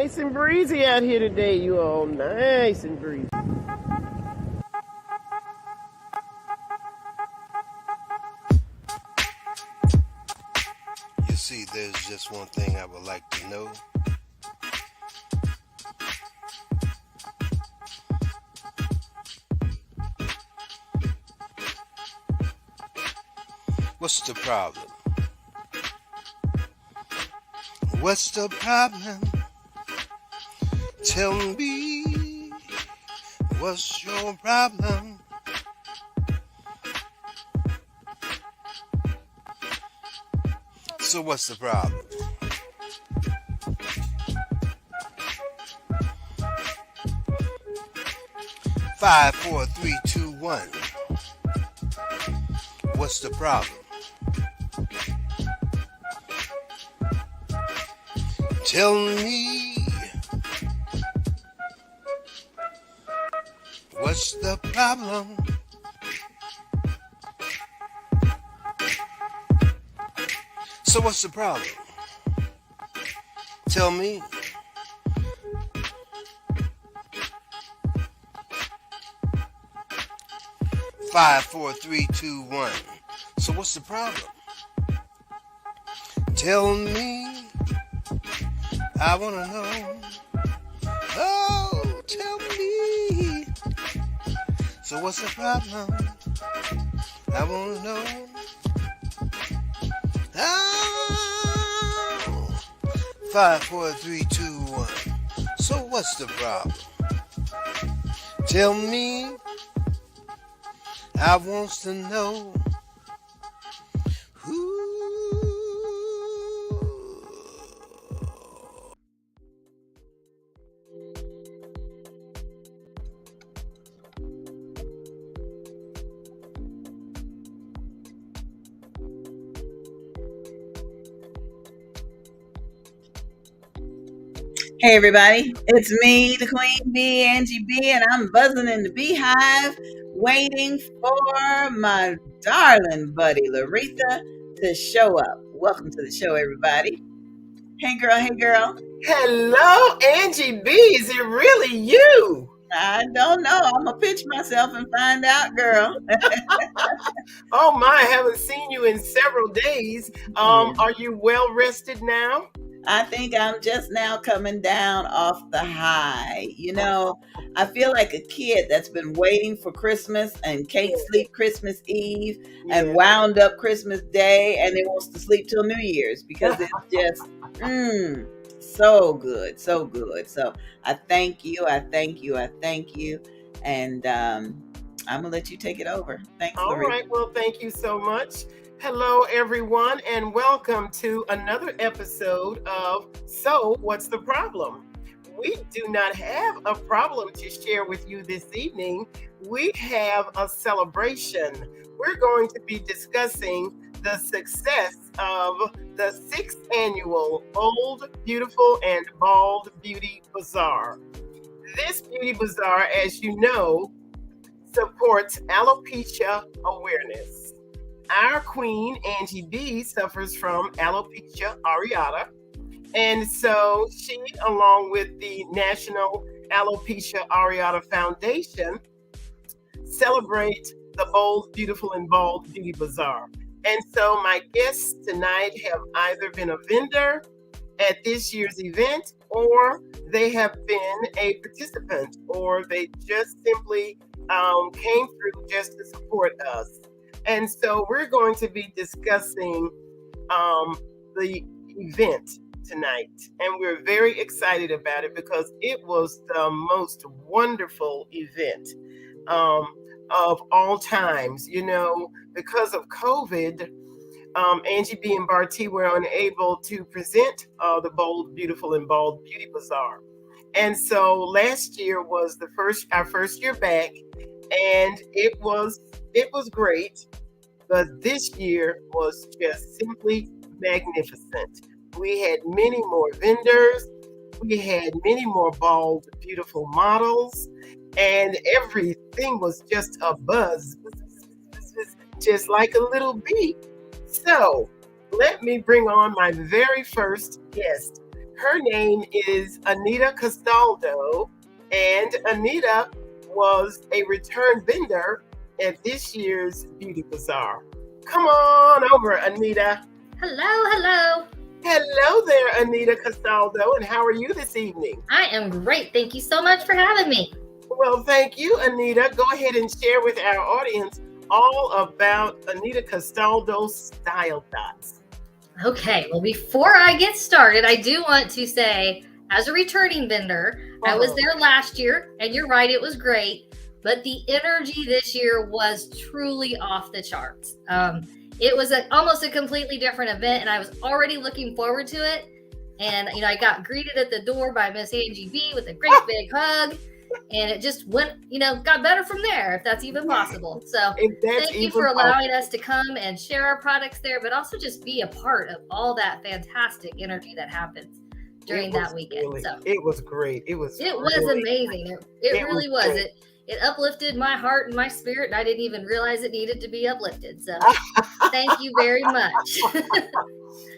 nice and breezy out here today, you all. Nice and breezy. You see, there's just one thing I would like to know. What's the problem? What's the problem? Tell me, what's your problem? So what's the problem? Five, four, three, two, one. What's the problem? Tell me, what's the problem? So what's the problem? Tell me. Five, four, three, two, one. So what's the problem? Tell me. I wanna know. Oh, tell me. So what's the problem? I wanna know. Oh, 5, 4, 3, 2, 1. So what's the problem? Tell me. I wants to know. Hey everybody, it's me, the Queen Bee, Angie B, and I'm buzzing in the beehive, waiting for my darling buddy Loretha to show up. Welcome to the show, everybody. Hey girl, hey girl. Hello, Angie B. Is it really you? I don't know. I'm gonna pitch myself and find out, girl. Oh my, I haven't seen you in several days. Are you well rested now? I think I'm just now coming down off the high. You know, I feel like a kid that's been waiting for Christmas and can't sleep Christmas Eve and wound up Christmas Day and then wants to sleep till New Year's because it's just so good, so good. So I thank you, I thank you, I thank you. And I'm gonna let you take it over. Thanks, All Loretha. right, well, thank you so much. Hello, everyone, and welcome to another episode of So What's the Problem? We do not have a problem to share with you this evening. We have a celebration. We're going to be discussing the success of the 6th annual Bold, Beautiful, and Bald Beauty Bazaar. This beauty bazaar, as you know, supports alopecia awareness. Our queen, Angie B, suffers from alopecia areata. And so she, along with the National Alopecia Areata Foundation, celebrate the Bold, Beautiful, and Bald Beauty Bazaar. And so my guests tonight have either been a vendor at this year's event, or they have been a participant, or they just simply came through just to support us. And so we're going to be discussing the event tonight. And we're very excited about it because it was the most wonderful event of all times. You know, because of COVID, Angie B and Barty were unable to present the Bold, Beautiful, and Bald Beauty Bazaar. And so last year was our first year back, and it was great. But this year was just simply magnificent. We had many more vendors. We had many more bald, beautiful models, and everything was just a buzz, just like a little bee. So let me bring on my very first guest. Her name is Anita Castaldo, and Anita was a return vendor at this year's Beauty Bazaar. Come on over, Anita. Hello, hello. Hello there, Anita Castaldo, and how are you this evening? I am great. Thank you so much for having me. Well, thank you, Anita. Go ahead and share with our audience all about Anita Castaldo's Style Dots. Okay, well, before I get started, I do want to say, as a returning vendor, I was there last year, and you're right, it was great, but the energy this year was truly off the charts. It was almost a completely different event, and I was already looking forward to it. And, I got greeted at the door by Miss Angie B with a great big hug. And it just went, got better from there, if that's even possible. So thank you for allowing us to come and share our products there, but also just be a part of all that fantastic energy that happens during that weekend. So it was great. It was amazing. It really was. It uplifted my heart and my spirit, and I didn't even realize it needed to be uplifted. So thank you very much.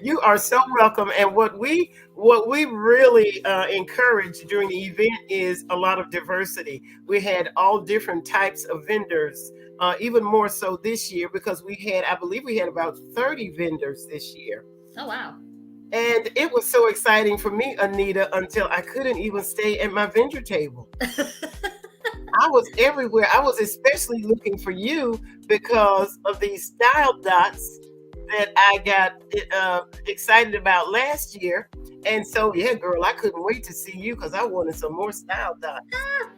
You are so welcome. And what we really encourage during the event is a lot of diversity. We had all different types of vendors, even more so this year because I believe we had about 30 vendors this year. Oh, wow. And it was so exciting for me, Anita, until I couldn't even stay at my vendor table. I was everywhere. I was especially looking for you because of these style dots that I got excited about last year. And so, yeah, girl, I couldn't wait to see you because I wanted some more style dots.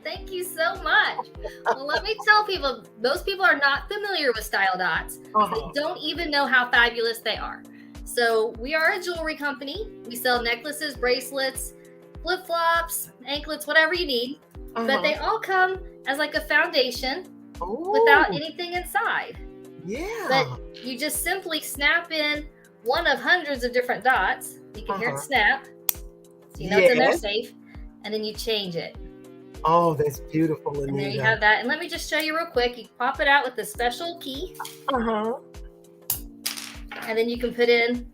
Thank you so much. Well, let me tell people, most people are not familiar with style dots. They don't even know how fabulous they are. So we are a jewelry company. We sell necklaces, bracelets, flip-flops, anklets, whatever you need. But they all come as like a foundation without anything inside. Yeah. But you just simply snap in one of hundreds of different dots. You can hear it snap. So you know it's in there safe. And then you change it. Oh, that's beautiful, Anita. And there you have that. And let me just show you real quick. You pop it out with the special key. And then you can put in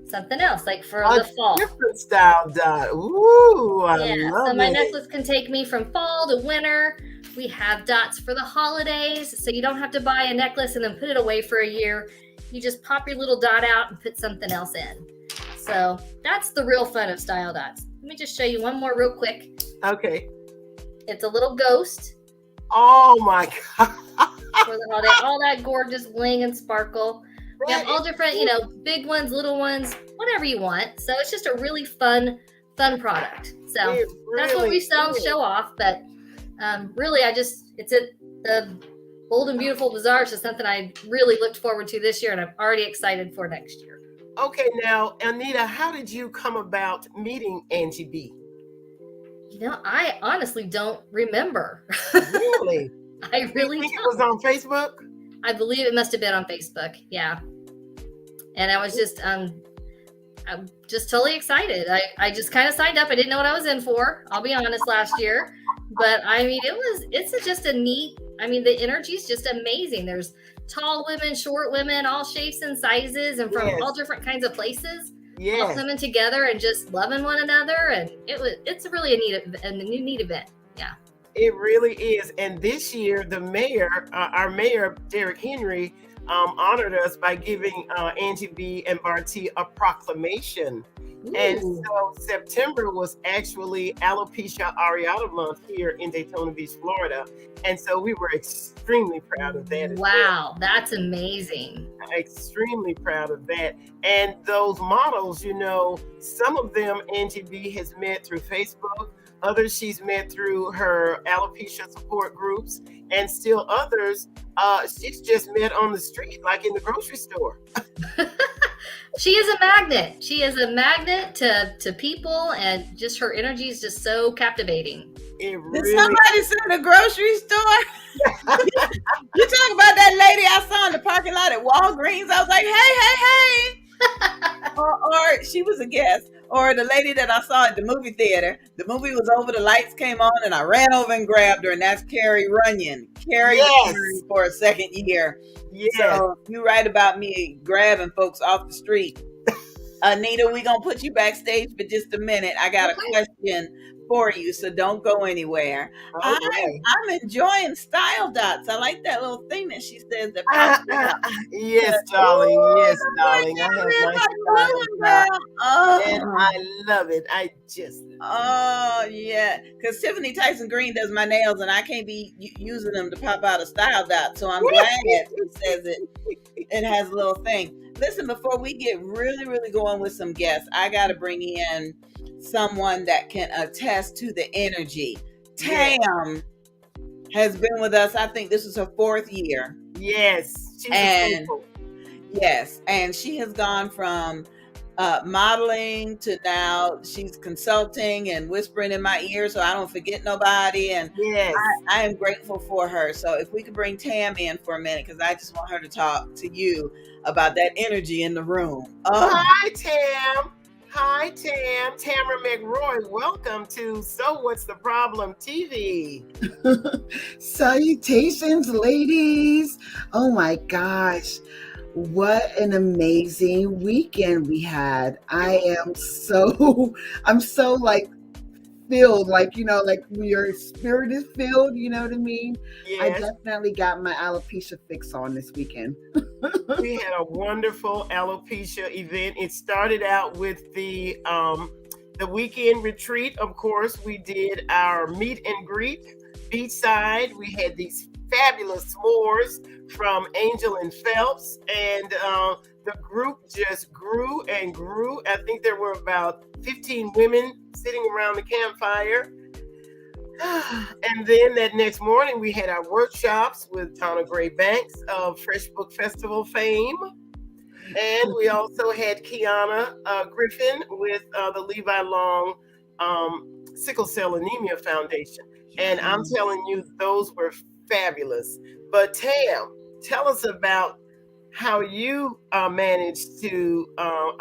something else, like for the fall. Different style dot. Ooh, I love so my necklace can take me from fall to winter. We have dots for the holidays, so you don't have to buy a necklace and then put it away for a year. You just pop your little dot out and put something else in. So that's the real fun of style dots. Let me just show you one more real quick. Okay. It's a little ghost. Oh my God. For the holiday, all that gorgeous bling and sparkle. We have all different, big ones, little ones, whatever you want. So it's just a really fun product. So that's what we sell and show off. But really, it's at the Bold and Beautiful Bazaar. It's just something I really looked forward to this year, and I'm already excited for next year. Okay, now, Anita, how did you come about meeting Angie B? I honestly don't remember. Really? I really think don't. It was on Facebook? I believe it must have been on Facebook. Yeah. And I was just, I'm just totally excited. I just kind of signed up. I didn't know what I was in for. I'll be honest, last year. But I mean, it's just a neat, the energy is just amazing. There's tall women, short women, all shapes and sizes and from all different kinds of places. All coming together and just loving one another. And it's really a neat event. Yeah. It really is. And this year, the mayor, our mayor, Derek Henry, honored us by giving Angie B and Barty a proclamation. Ooh. And so September was actually Alopecia Areata Month here in Daytona Beach, Florida. And so we were extremely proud of that. Wow, that's amazing. Extremely proud of that. And those models, some of them Angie B has met through Facebook. Others she's met through her alopecia support groups, and still others she's just met on the street, like in the grocery store. She is a magnet. She is a magnet to people, and just her energy is just so captivating. Did somebody say the grocery store? You talking about that lady I saw in the parking lot at Walgreens? I was like, hey. or she was a guest. Or the lady that I saw at the movie theater. The movie was over, the lights came on, and I ran over and grabbed her, and that's Carrie Runyon. Carrie returned for a second year. Yes. So you right about me grabbing folks off the street. Anita, we're going to put you backstage for just a minute. I got a Okay. question for you, so don't go anywhere. All I'm, right. I'm enjoying Style Dots. I like that little thing that she says that pops up. Yes, darling. Oh, Yes, the darling. I have one my that style blue dot, girl. and Oh. I love it. I just Oh yeah, because Tiffany Tyson Green does my nails, and I can't be using them to pop out a Style Dot. So I'm glad she says it. It has a little thing. Listen, before we get really, really going with some guests, I got to bring in someone that can attest to the energy. Yes. Tam has been with us. I think this is her 4th year, Yes. She's a and staple. yes, and she has gone from modeling to now she's consulting and whispering in my ear so I don't forget nobody. And Yes. I am grateful for her. So if we could bring Tam in for a minute, because I just want her to talk to you about that energy in the room. Oh, Hi, Tam. Hi, Tam. Tamara McRoy. Welcome to So What's the Problem TV. Salutations, ladies. Oh my gosh. What an amazing weekend we had. I'm so like filled, like, like your spirit is filled, you know what I mean? I Yes. definitely got my alopecia fix on this weekend. We had a wonderful alopecia event. It started out with the weekend retreat. Of course, we did our meet and greet beachside. We had these fabulous s'mores from Angel and Phelps, and the group just grew and grew. I think there were about 15 women sitting around the campfire. And then that next morning, we had our workshops with Tana Gray Banks of Fresh Book Festival fame. And we also had Kiana Griffin with the Levi Long Sickle Cell Anemia Foundation. And I'm telling you, those were fabulous. But Tam, tell us about how you managed to,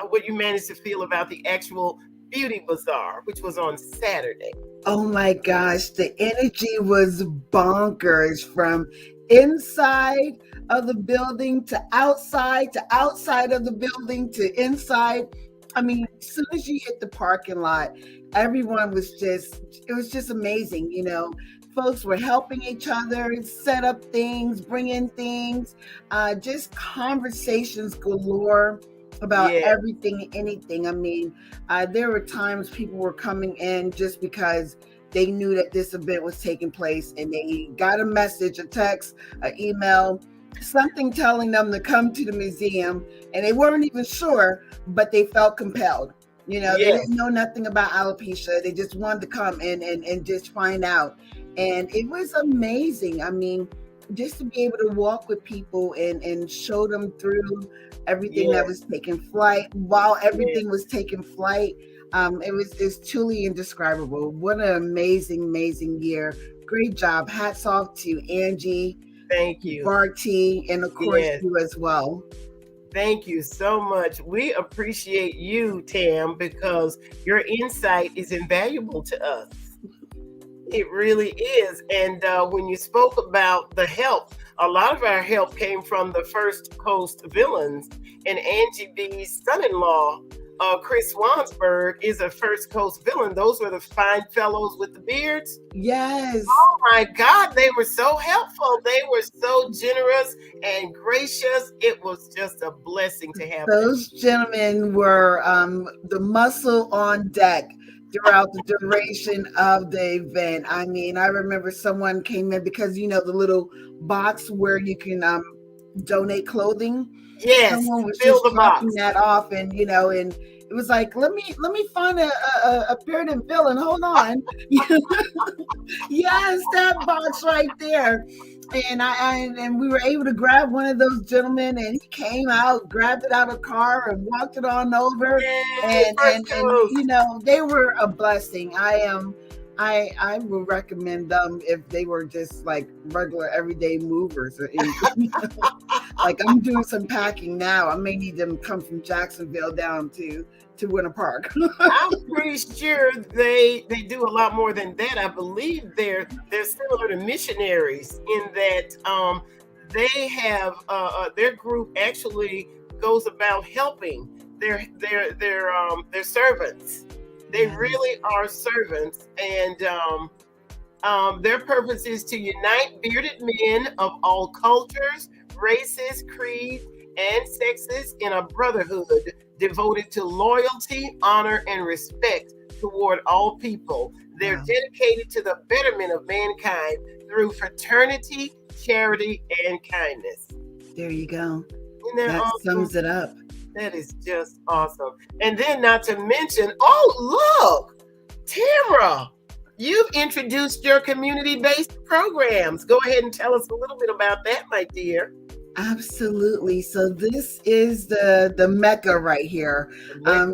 what you managed to feel about the actual Beauty Bazaar, which was on Saturday. Oh my gosh, the energy was bonkers from inside of the building to outside of the building to inside. I mean, as soon as you hit the parking lot, everyone was it was just amazing. Folks were helping each other set up things, bring in things, just conversations galore about everything, anything. I mean, there were times people were coming in just because they knew that this event was taking place, and they got a message, a text, an email, something telling them to come to the museum, and they weren't even sure, but they felt compelled. They didn't know nothing about alopecia. They just wanted to come and just find out. And it was amazing. I mean, just to be able to walk with people and show them through everything that was taking flight while everything was taking flight. It's truly indescribable. What an amazing year. Great job. Hats off to Angie. Thank you. Barty, and of course you as well. Thank you so much. We appreciate you, Tam, because your insight is invaluable to us. It really is. And when you spoke about the help, a lot of our help came from the First Coast villains. And Angie B's son-in-law, Chris Swansburg, is a First Coast villain. Those were the fine fellows with the beards. Yes. Oh my God, they were so helpful. They were so generous and gracious. It was just a blessing to have those gentlemen were the muscle on deck throughout the duration of the event. I mean, I remember someone came in because the little box where you can donate clothing. Yes, someone was fill just the dropping box. that off, and and it was like, let me find a bearded villain. Hold on. Yes, that box right there. And we were able to grab one of those gentlemen, and he came out, grabbed it out of the car, and walked it on over. Yay, and they were a blessing. I would recommend them if they were just like regular everyday movers or anything. Like, I'm doing some packing now. I may need them to come from Jacksonville down to Winter Park. I'm pretty sure they do a lot more than that. I believe they're similar to missionaries in that they have their group actually goes about helping. they're servants. They Yes. really are servants, and their purpose is to unite bearded men of all cultures, races, creeds, and sexes in a brotherhood devoted to loyalty, honor, and respect toward all people. They're Wow. dedicated to the betterment of mankind through fraternity, charity, and kindness. There you go. Isn't that That awesome? sums it up. That is just awesome. And then, not to mention, oh, look, Tamra, you've introduced your community based programs. Go ahead and tell us a little bit about that, my dear. Absolutely. So this is the mecca right here.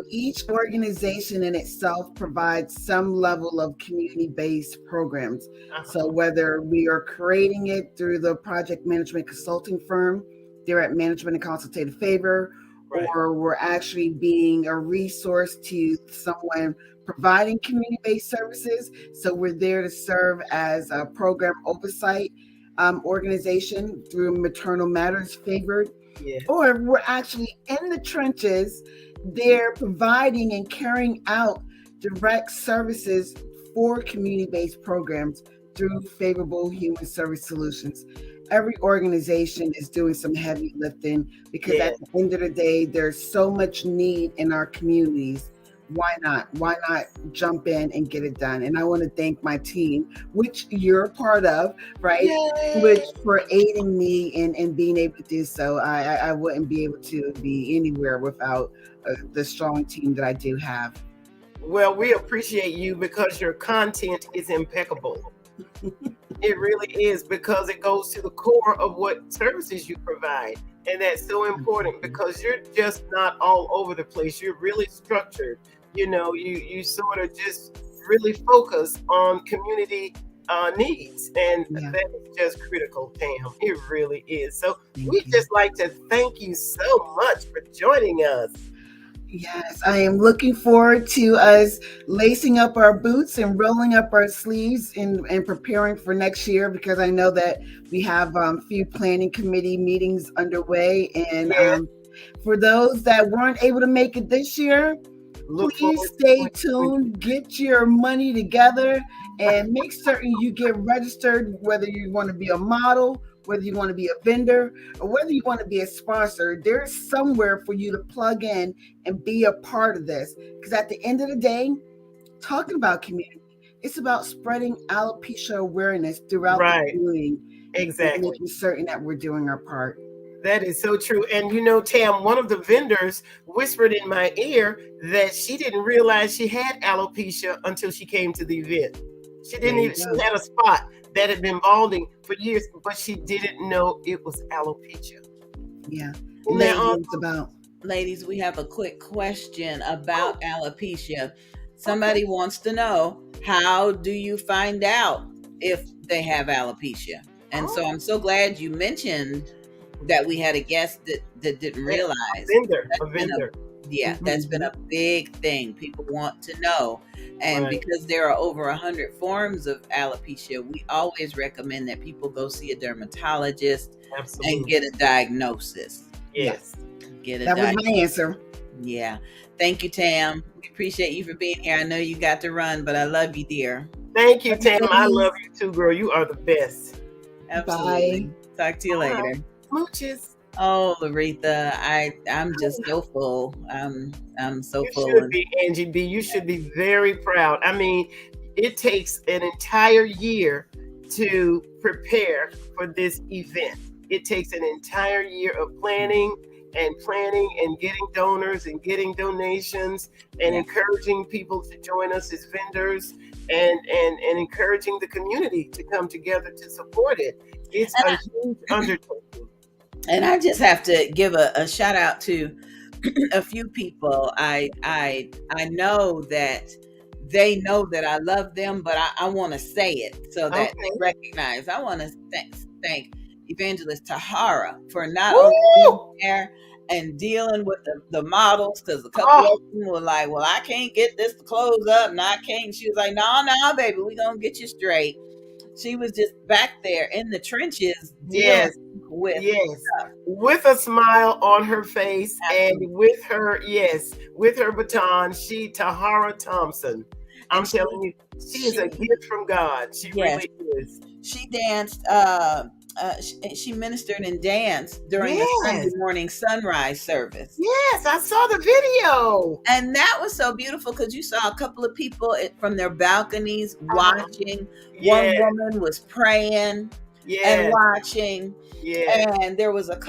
Each organization in itself provides some level of community-based programs. So Uh-huh. whether we are creating it through the project management consulting firm, they're at Management and Consultative Favor, Right. or we're actually being a resource to someone providing community-based services. So we're there to serve as a program oversight organization through Maternal Matters Favored, Yes. or we're actually in the trenches there providing and carrying out direct services for community-based programs through Favorable Human Service Solutions. Every organization is doing some heavy lifting because at Yes. the end of the day, there's so much need in our communities. Why not? Why not jump in and get it done? And I want to thank my team, which you're a part of, right? Yay. Which for aiding me in being able to do so. I wouldn't be able to be anywhere without the strong team that I do have. Well, we appreciate you because your content is impeccable. It really is, because it goes to the core of what services you provide. And that's so important because you're just not all over the place. You're really structured. You sort of just really focus on community needs. And Yeah, that is just critical, Tam. It really is. So thank we you. just like to thank you so much for joining us. Yes, I am looking forward to us lacing up our boots and rolling up our sleeves and preparing for next year, because I know that we have a few planning committee meetings underway. And Yes, for those that weren't able to make it this year, look please forward to stay 2020. tuned, get your money together, and make certain you get registered, whether you want to be a model, whether you want to be a vendor, or whether you want to be a sponsor. There's somewhere for you to plug in and be a part of this. Because at the end of the day, talking about community, it's about spreading alopecia awareness throughout the Right, community and exactly. making certain that we're doing our part. That is so true. And Tam, one of the vendors whispered in my ear that she didn't realize she had alopecia until she came to the event. She There didn't you even, she go. had a spot that had been balding for years, but she didn't know it was alopecia. Yeah. Isn't And that that's what awesome? it's about. Ladies, we have a quick question Oh, about alopecia. okay. Somebody wants to know, how do you find out if they have alopecia? And so Oh, I'm so glad you mentioned that we had a guest that didn't yeah. realize. A That's been a vendor. that's been Mhm. a big thing. People want to know. And Right. because there are over 100 forms of alopecia, we always recommend that people go see a dermatologist and Absolutely. get a diagnosis. Yes. Get a That was my diagnosis. answer. Yeah. Thank you, Tam. We appreciate you for being here. I know you got to run, but I love you, dear. Thank you, Love you, Tam. I love ladies. you too, girl. You are the best. Bye. Absolutely. Talk to you All right. later. Smooches. Oh, Loretha, I'm just so full. I'm so You full. should be, Angie B. You should be very proud. I mean, it takes an entire year to prepare for this event. It takes an entire year of planning and getting donors and getting donations and Yeah. encouraging people to join us as vendors and encouraging the community to come together to support it. It's And a I, huge undertaking. and I just have to give a shout out to a few people. I know that they know that I love them, but I want to say it so that they Okay. recognize. I want to thank Evangelist Tahara for not only being Woo! there and dealing with the models, because a couple Oh, of them were like, well, I can't get this to close up and I can't. She was like, no, no, baby, we gonna get you straight. She was just back there in the trenches dealing yes. with Yes, stuff. with a smile on her face and Absolutely. with her, yes, with her baton, she, Tahara Thompson. I'm And telling you, she is a she, gift from God. She yes, really is. she danced. She ministered and danced during the Sunday Yes, morning sunrise service. yes, I saw the video. And that was so beautiful because you saw a couple of people from their balconies Uh-huh. watching. One Yes, woman was praying and yes, watching. yes. And there was an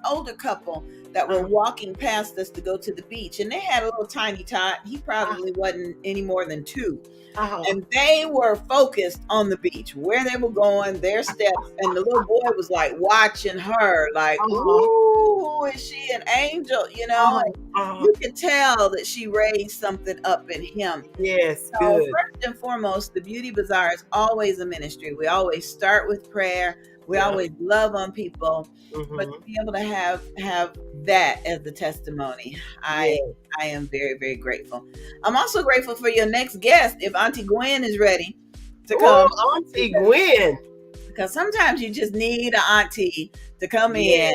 older couple that were Uh-huh. walking past us to go to the beach. And they had a little tiny tot. He probably wasn't any more than 2. Uh-huh. And they were focused on the beach, where they were going, their steps. And the little boy was like watching her, like, Uh-huh. ooh, is she an angel? Uh-huh. And Uh-huh. you could tell that she raised something up in him. Yes, So good. first and foremost, the Beauty Bazaar is always a ministry. We always start with prayer. We Yeah. always love on people. But to Mm-hmm. be able to have that as the testimony, I am very, very grateful. I'm also grateful for your next guest, if Auntie Gwen is ready to come. Oh, Auntie Gwen. Because sometimes you just need an auntie to come Yeah.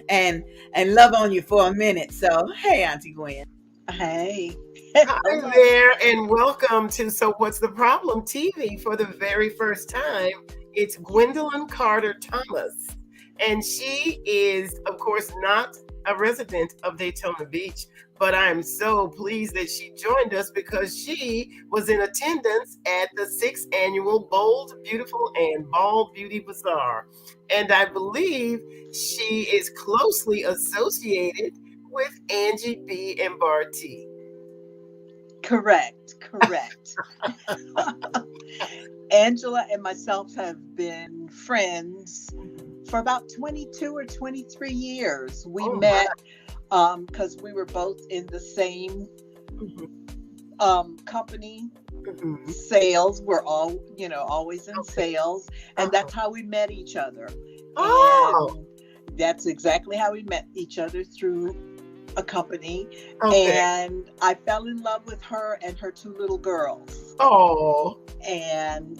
in and love on you for a minute. So, hey, Auntie Gwen. Hey. Hi there, and welcome to So What's the Problem TV for the very first time. It's Gwendolyn Carter Thomas, and she is, of course, not a resident of Daytona Beach, but I'm so pleased that she joined us because she was in attendance at the 6th annual Bold, Beautiful, and Bald Beauty Bazaar. And I believe she is closely associated with Angie B. and Barty. Correct. Angela and myself have been friends for about 22 or 23 years. We Oh, met because we were both in the same company, Mhm. sales. We're all, always in sales. And that's how we met each other. Oh, And that's exactly how we met each other, through a company. okay. And I fell in love with her and her 2 little girls. Oh, And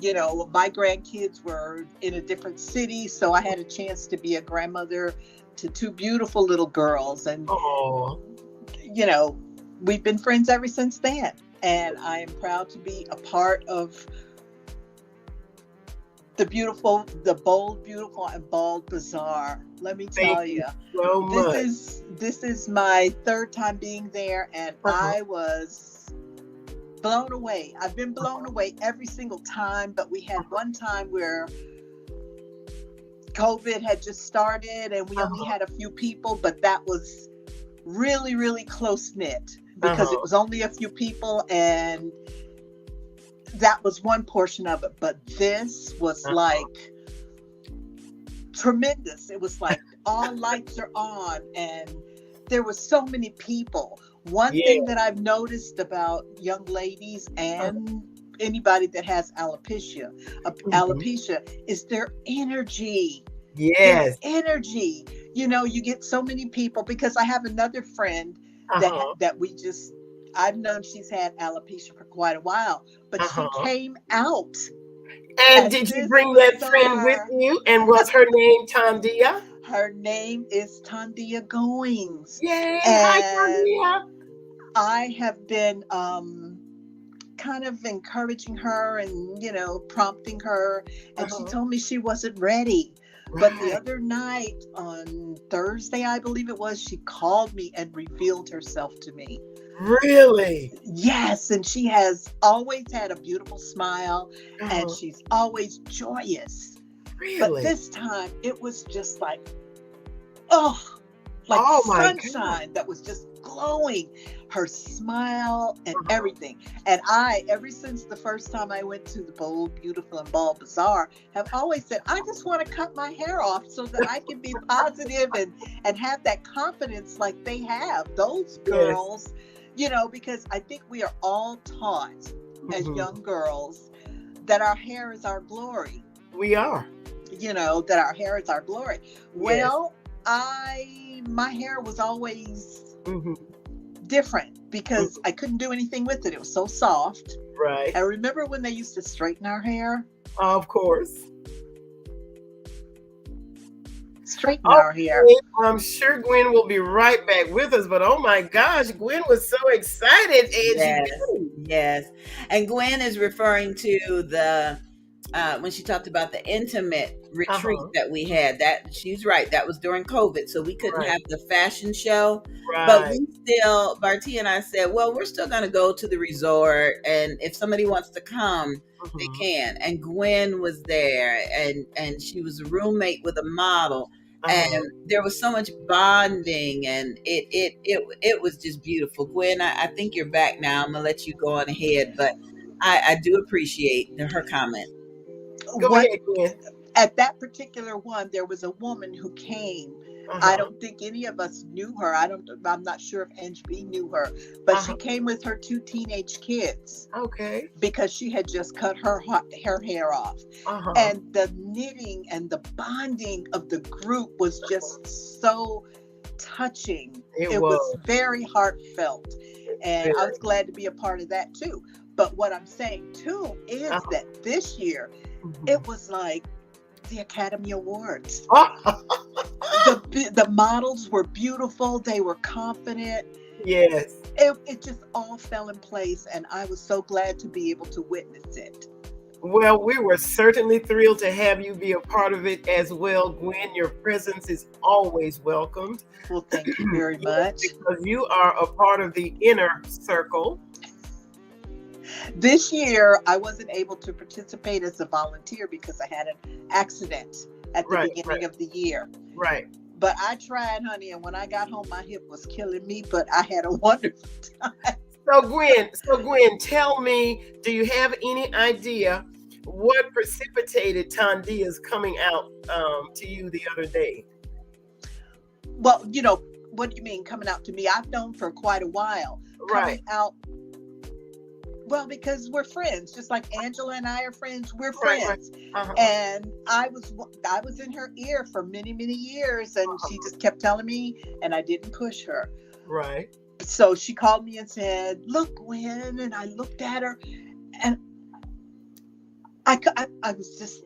my grandkids were in a different city, so I had a chance to be a grandmother to 2 beautiful little girls. And oh, we've been friends ever since then. And I am proud to be a part of the Bold, Beautiful, and Bald Bazaar. Let me tell thank you you, so much. this is my 3rd time being there, and I was blown away. I've been blown away every single time, but we had one time where COVID had just started and we only had a few people, but that was really, really close knit because it was only a few people, and that was one portion of it. But this was like tremendous. It was like all lights are on, and there were so many people. One thing that I've noticed about young ladies and anybody that has alopecia is their energy. Yes. Their energy. You get so many people, because I have another friend that I've known she's had alopecia for quite a while, but she came out. And did you bring that friend with you? And was her name Tandia? Her name is Tandia Goings. Yay! And hi, Tandia. I have been kind of encouraging her and, prompting her. And she told me she wasn't ready. But the other night, on Thursday, I believe it was, she called me and revealed herself to me. Really? Yes. And she has always had a beautiful smile, and she's always joyous. Really? But this time it was just like, sunshine that was just glowing. Her smile and everything. And ever since the first time I went to the Bold, Beautiful, and Bald Bazaar, have always said, I just want to cut my hair off so that I can be positive and have that confidence like they have, those girls, because I think we are all taught as young girls that our hair is our glory. We are. That our hair is our glory. Well, my hair was always different because I couldn't do anything with it. It was so soft. Right. I remember when they used to straighten our hair. Of course. straighten our hair. Okay, I'm sure Gwen will be right back with us, but oh my gosh, Gwen was so excited, Angie. Yes, yes. And Gwen is referring to the when she talked about the intimate retreat Uh-huh. that we had. That she's right. That was during COVID, so we couldn't Right, have the fashion show. But right. we still, Barty and I said, well, we're still going to go to the resort, and if somebody wants to come, they Mhm. can. And Gwen was there, and she was a roommate with a model, and Uh-huh. there was so much bonding, and it was just beautiful. Gwen, I think you're back now. I'm gonna let you go on ahead, but I do appreciate her comment. Go What ahead, Gwen. at that particular one, there was a woman who came. I Uh-huh. don't think any of us knew her. I'm not sure if Ange B knew her, but she Uh-huh. came with her two teenage kids Okay. because she had just cut her hair off. Uh-huh. And the knitting and the bonding of the group was just so touching. It It was was very heartfelt. And I very. was glad to be a part of that too. But what I'm saying too is Uh-huh. that this year Mhm. it was like the Academy Awards. Oh, The models were beautiful. They were confident. yes. It just all fell in place, and I was so glad to be able to witness it. Well, we were certainly thrilled to have you be a part of it as well, Gwen. Your presence is always welcomed. Well, thank you very Yes, much. because you are a part of the inner circle. This year, I wasn't able to participate as a volunteer because I had an accident at the Right, beginning of the year. right. But I tried, honey, and when I got home, my hip was killing me, but I had a wonderful time. So Gwen, tell me, do you have any idea what precipitated Tandia's coming out to you the other day? Well, what do you mean coming out to me? I've known for quite a while. Right, Coming out, well, because we're friends, just like Angela and I are friends. We're right, right. friends, Uh-huh. and I was in her ear for many, many years, and she just kept telling me, and I didn't push her. Right. So she called me and said, "Look, Gwen," and I looked at her, and I was just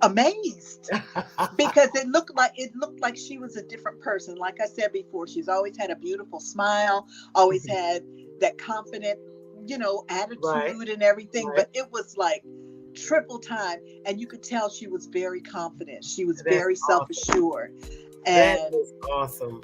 amazed because it looked like she was a different person. Like I said before, she's always had a beautiful smile, always Mhm. had that confident, Right, attitude and everything. right. But it was like triple time, and you could tell she was very confident. She was That's very awesome. self-assured, That and is awesome.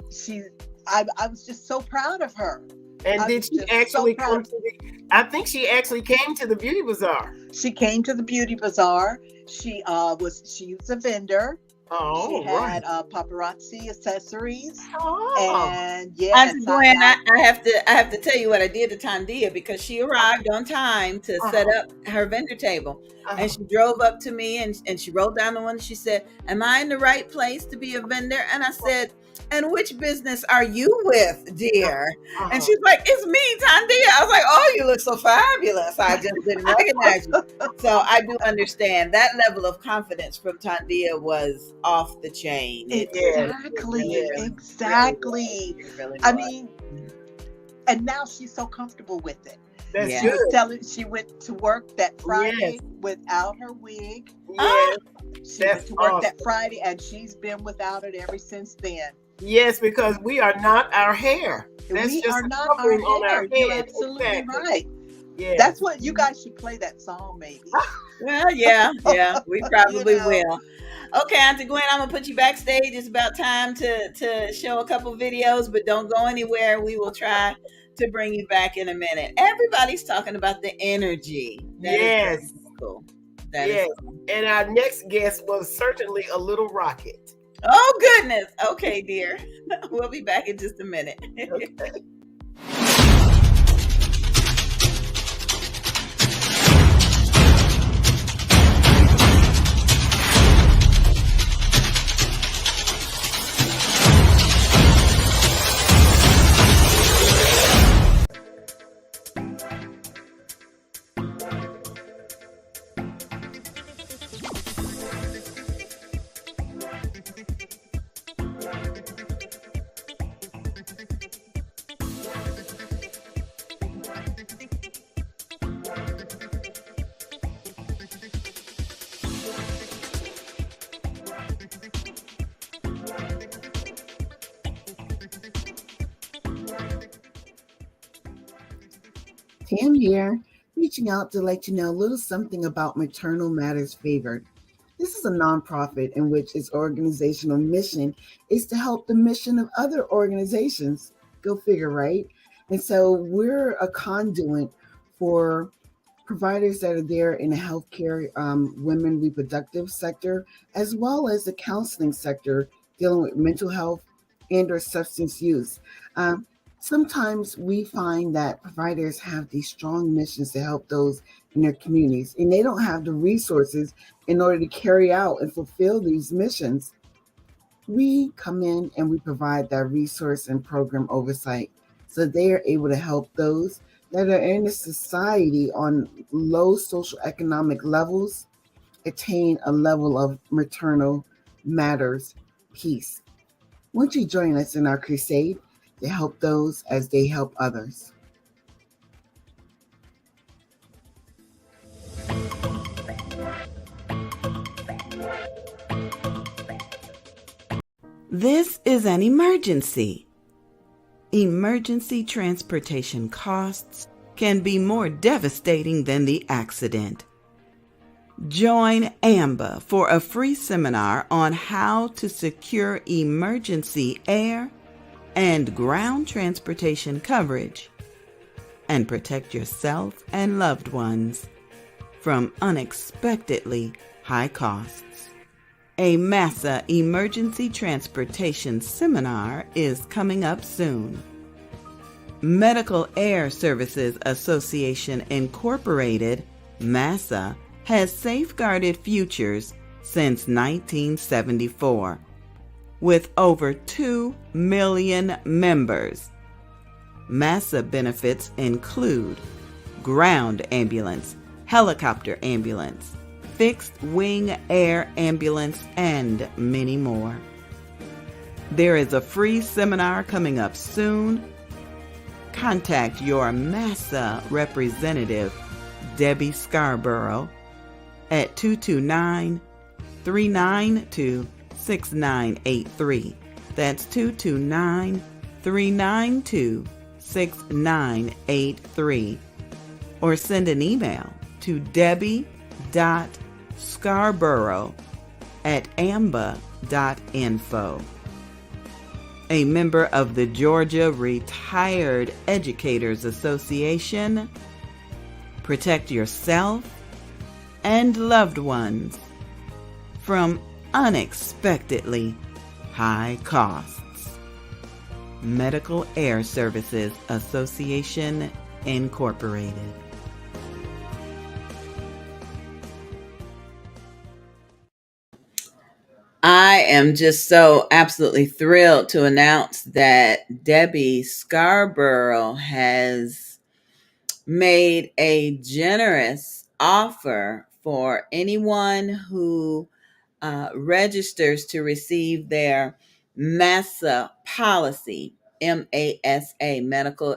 I was just so proud of her. And I did was she just so actually proud come of to I think she actually came to the beauty bazaar. She came to the beauty bazaar. She was a vendor. She Oh, right. had paparazzi accessories, Oh, and Auntie yes, Gwen, I have to tell you what I did to Tandia because she arrived on time to set uh-huh, up her vendor table. And uh-huh, she drove up to me and she rolled down the window. She said, "Am I in the right place to be a vendor?" And I said, "And which business are you with, dear?" And uh-huh. she's like, "It's me, Tandia." I was like, "Oh, you look so fabulous. I just didn't recognize you." So I do understand that level of confidence from Tandia was off the chain. Yes, It really, exactly, yes, really, really was. exactly. It really I was. mean, and now she's so comfortable with it. that's Yeah. She was good. telling she went to work that Yes, Friday without her wig. Ah, yes, She went that's to work that awesome. Friday, and she's been without it ever since then. Yes, because we are not our hair. That's We just are a not our covering on our hair. You're head. absolutely Exactly. right. Yes. That's what you guys should play that song, maybe. well, yeah, we you probably know. will. Okay, Auntie Gwen, I'm gonna put you backstage. It's about time to show a couple videos, but don't go anywhere. We will try to bring you back in a minute. Everybody's talking about the energy. That is Yes. cool. That is Yes. And our next guest was certainly a little rocket. oh goodness. Okay, dear. We'll be back in just a minute. Okay. Pam here, reaching out to let you know a little something about Maternal Matters Favored. This is a nonprofit in which its organizational mission is to help the mission of other organizations. Go figure, right? And so we're a conduit for providers that are there in the healthcare, women reproductive sector, as well as the counseling sector dealing with mental health and or substance use. Um, Sometimes we find that providers have these strong missions to help those in their communities, and they don't have the resources in order to carry out and fulfill these missions. We come in and we provide that resource and program oversight so they are able to help those that are in a society on low social economic levels attain a level of maternal matters peace. Won't you join us in our crusade to help those as they help others? This is an emergency. Emergency transportation costs can be more devastating than the accident. Join AMBA for a free seminar on how to secure emergency air and ground transportation coverage and protect yourself and loved ones from unexpectedly high costs. A MASA Emergency Transportation Seminar is coming up soon. Medical Air Services Association Incorporated, MASA, has safeguarded futures since 1974, with over 2 million members. MASA benefits include ground ambulance, helicopter ambulance, fixed wing air ambulance, and many more. There is a free seminar coming up soon. Contact your MASA representative, Debbie Scarborough, at 229-392-6983. That's 229-392-6983. Or send an email to debbie.scarborough@amba.info. A member of the Georgia Retired Educators Association. Protect yourself and loved ones from unexpectedly high costs. Medical Air Services Association, Incorporated. I am just so absolutely thrilled to announce that Debbie Scarborough has made a generous offer for anyone who registers to receive their MASA policy, MASA, Medical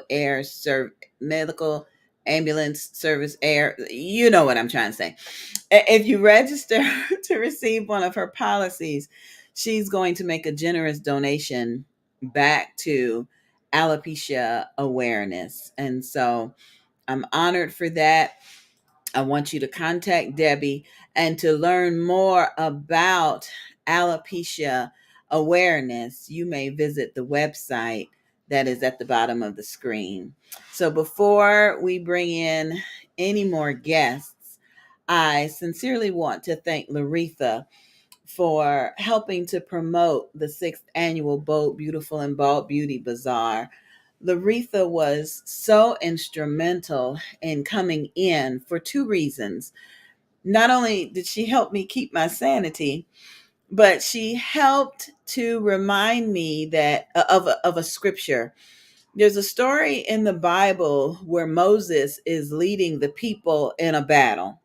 Ambulance Service Air. You know what I'm trying to say. If you register to receive one of her policies, she's going to make a generous donation back to alopecia awareness. And so I'm honored for that. I want you to contact Debbie, and to learn more about alopecia awareness, you may visit the website that is at the bottom of the screen. So before we bring in any more guests, I sincerely want to thank Loretha for helping to promote the 6th annual Bold, Beautiful, and Bald Beauty Bazaar. Loretha was so instrumental in coming in for 2 reasons. Not only did she help me keep my sanity, but she helped to remind me that of a scripture. There's a story in the Bible where Moses is leading the people in a battle.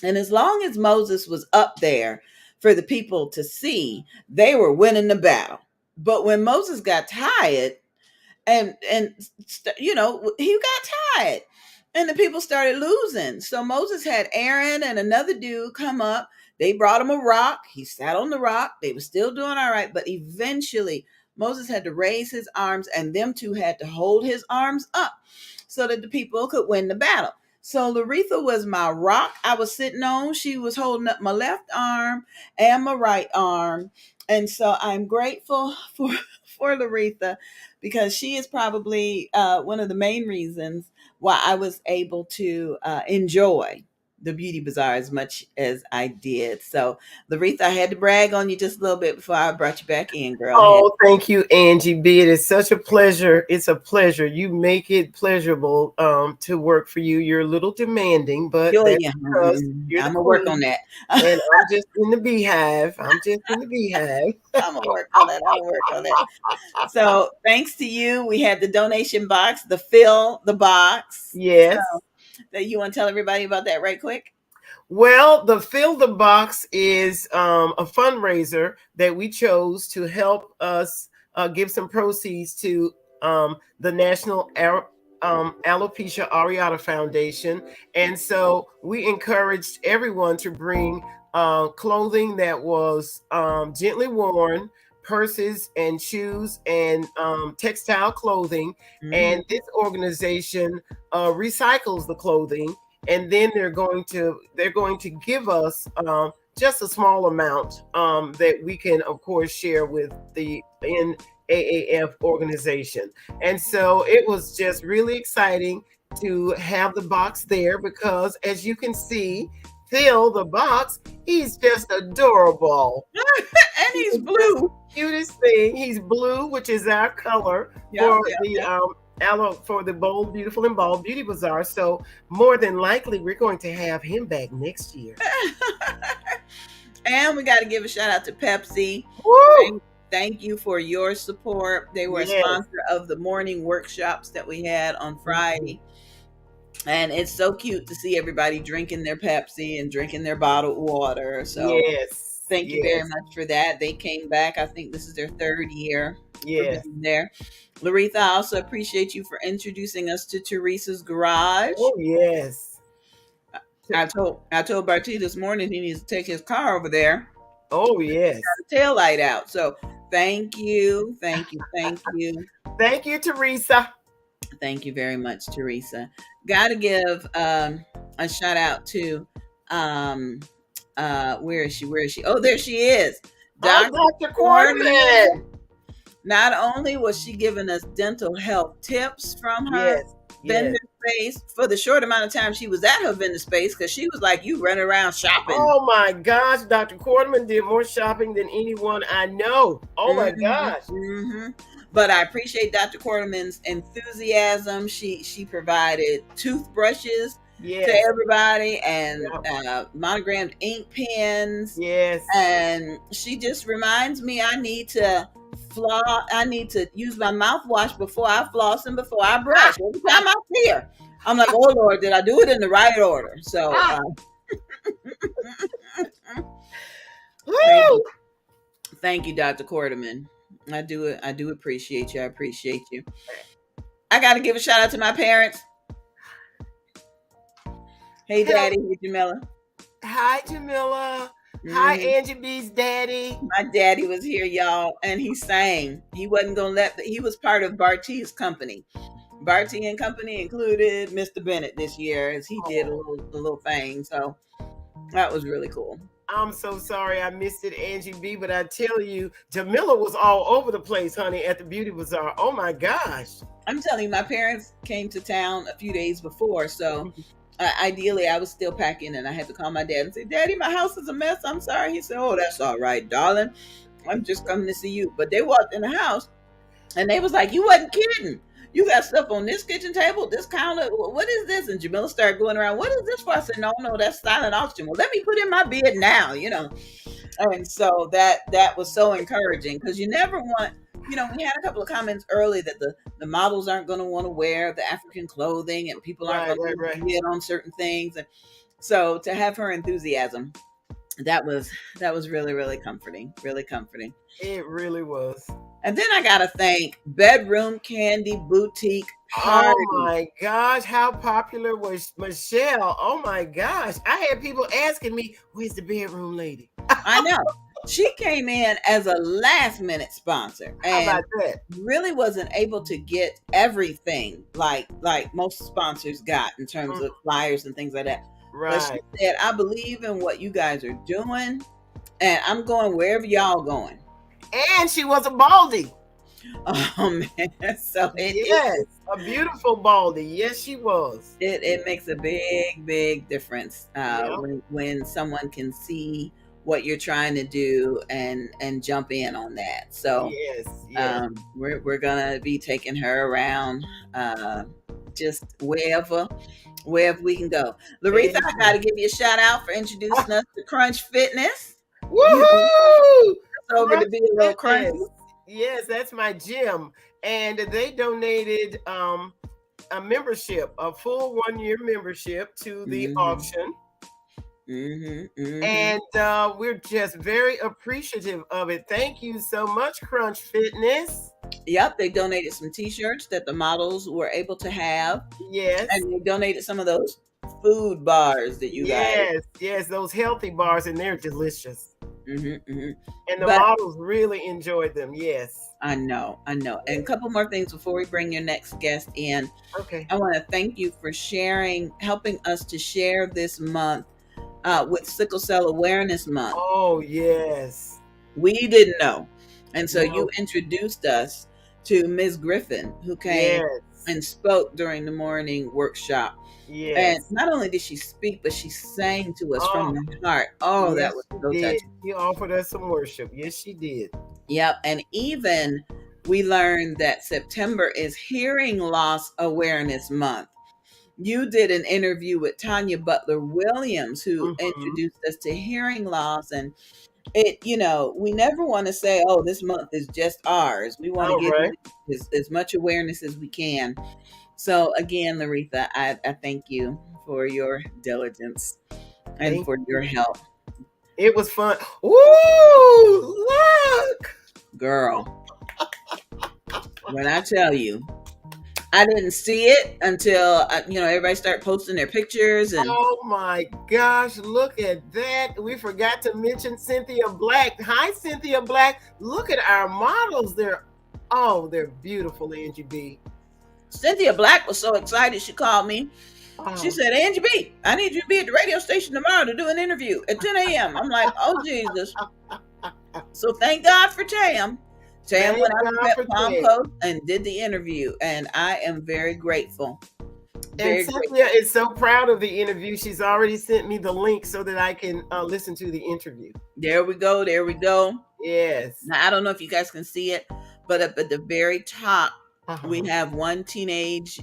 And as long as Moses was up there for the people to see, they were winning the battle. But when Moses got tired, he got tired, and the people started losing. So Moses had Aaron and another dude come up. They brought him a rock. He sat on the rock. They were still doing all right, but eventually Moses had to raise his arms, and them two had to hold his arms up so that the people could win the battle. So Loretha was my rock I was sitting on. She was holding up my left arm and my right arm. And so I'm grateful for Loretha, because she is probably one of the main reasons why I was able to enjoy the beauty bazaar as much as I did. So, Loretha, I had to brag on you just a little bit before I brought you back in, girl. Oh, thank you, Angie B. It is such a pleasure. It's a pleasure. You make it pleasurable to work for you. You're a little demanding, but Sure, that's yeah. because you're the I'm gonna work queen, on that. and I'm just in the beehive. I'm just in the beehive. I'm gonna work on that. I'll work on that. So, thanks to you, we had the donation box, the fill the box. Yes. So, that you want to tell everybody about that right quick? Well, the Fill the Box is a fundraiser that we chose to help us give some proceeds to the National Alopecia Areata Foundation. And so we encouraged everyone to bring clothing that was gently worn, purses and shoes and textile clothing. And this organization recycles the clothing, and then they're going to give us just a small amount that we can, of course, share with the NAAF organization. And so it was just really exciting to have the box there, because as you can see, Phil the box, he's just adorable. And he's blue. Cutest thing. He's blue, which is our color for the Bold, Beautiful, and Bald Beauty Bazaar. So more than likely, we're going to have him back next year. And we got to give a shout out to Pepsi. Thank you for your support. They were a sponsor of the morning workshops that we had on Friday. And it's so cute to see everybody drinking their Pepsi and drinking their bottled water. So thank you very much for that. They came back. I think this is their third year there. Loretha, I also appreciate you for introducing us to Teresa's Garage. Oh, yes. I told Barty this morning he needs to take his car over there. Oh, yes. Got the tail light out. So thank you. Thank you, Teresa. Thank you very much, Teresa. Got to give a shout out to where is she? Oh, there she is. Dr. Quarterman. Not only was she giving us dental health tips from her vendor space for the short amount of time she was at her vendor space, because she was like, you running around shopping. Oh my gosh, Dr. Quarterman did more shopping than anyone I know. Oh my gosh. But I appreciate Dr. Quarterman's enthusiasm. She provided toothbrushes to everybody, and monogrammed ink pens. And she just reminds me I need to use my mouthwash before I floss and before I brush. Every time I see her, I'm like, oh Lord, did I do it in the right order? So thank you, Dr. Quarterman. I do appreciate you. I appreciate you. I got to give a shout out to my parents. Hey, Daddy. Hey, Jamila. Hi, Jamila. Hi, Angie B's daddy. My daddy was here, y'all, and he sang. He wasn't going to he was part of Barty's company. Barty and Company included Mr. Bennett this year, as he did a little thing. So that was really cool. I'm so sorry I missed it, Angie B, but I tell you, Jamila was all over the place, honey, at the Beauty Bazaar. Oh my gosh. I'm telling you, my parents came to town a few days before, so ideally I was still packing, and I had to call my dad and say, Daddy, my house is a mess. I'm sorry. He said, oh, that's all right, darling. I'm just coming to see you. But they walked in the house and they was like, you wasn't kidding. You got stuff on this kitchen table, this counter. What is this? And Jamila started going around, what is this for? I said, no, that's silent auction. Well, let me put in my bid now, And so that was so encouraging, because you never want, we had a couple of comments early that the models aren't going to want to wear the African clothing, and people aren't going to bid on certain things. And so to have her enthusiasm That was really, really comforting, really comforting. It really was. And then I gotta thank Bedroom Candy Boutique Oh Party. my gosh, how popular was Michelle? Oh my gosh. I had people asking me, where's the bedroom lady? I know. She came in as a last minute sponsor How and about that? really wasn't able to get everything like most sponsors got in terms of flyers and things like that. But she Right. said, I believe in what you guys are doing, and I'm going wherever y'all going. And she was a baldy. Oh man. So Yes, a beautiful baldy. Yes, she was. it makes a big difference Yeah. when someone can see what you're trying to do and jump in on that. So Yes. we're gonna be taking her around just wherever we can go. Loretha, I gotta give you a shout out for introducing us to Crunch Fitness. You Woohoo! over to Crunch be a little crunchy. Fitness. Yes, that's my gym. And they donated a membership, a full 1 year membership to the auction. And we're just very appreciative of it. Thank you so much, Crunch Fitness. Yep, they donated some t-shirts that the models were able to have. Yes. And they donated some of those food bars that you guys. Yes, those healthy bars, and they're delicious. And the But models really enjoyed them. Yes. I know. And a couple more things before we bring your next guest in. Okay. I want to thank you for helping us to share this month with Sickle Cell Awareness Month. Oh, yes. We didn't know. And so No. you introduced us to Ms. Griffin, who came and spoke during the morning workshop. Yes. And not only did she speak, but she sang to us from the heart. Oh, yes, that was so she touching. She offered us some worship. Yes, she did. Yep. And even we learned that September is Hearing Loss Awareness Month. You did an interview with Tanya Butler Williams, who introduced us to hearing loss. And we never want to say, oh, this month is just ours. We want to give as much awareness as we can. So again, Loretha, I thank you for your diligence and for your help. It was fun. Ooh, look. Girl. When I tell you, I didn't see it until, everybody started posting their pictures. And oh my gosh, look at that. We forgot to mention Cynthia Black. Hi, Cynthia Black. Look at our models. They're beautiful, Angie B. Cynthia Black was so excited. She called me. She said, Angie B, I need you to be at the radio station tomorrow to do an interview at 10 a.m. I'm like, oh, Jesus. So thank God for Tam. Tam went out to Palm Coast and did the interview, and I am very grateful. And Cynthia is so proud of the interview. She's already sent me the link so that I can listen to the interview. There we go. Yes. Now, I don't know if you guys can see it, but up at the very top, we have one teenage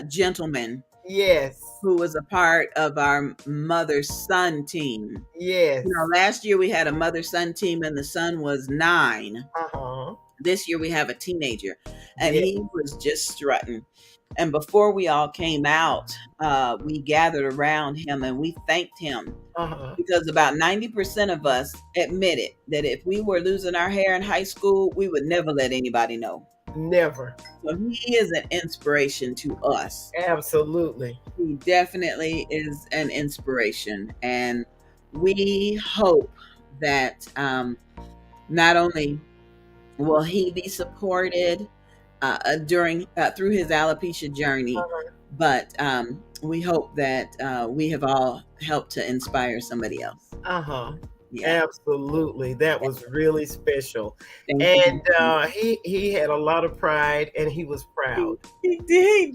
gentleman. Yes. Who was a part of our mother-son team. Yes. Last year we had a mother-son team and the son was 9. This year we have a teenager and he was just strutting. And before we all came out, we gathered around him and we thanked him because about 90% of us admitted that if we were losing our hair in high school, we would never let anybody know. Never. So he is an inspiration to us. Absolutely. He definitely is an inspiration. And we hope that not only will he be supported through his alopecia journey, but we hope that we have all helped to inspire somebody else. Yeah. Absolutely. That was really special. He had a lot of pride and he was proud. He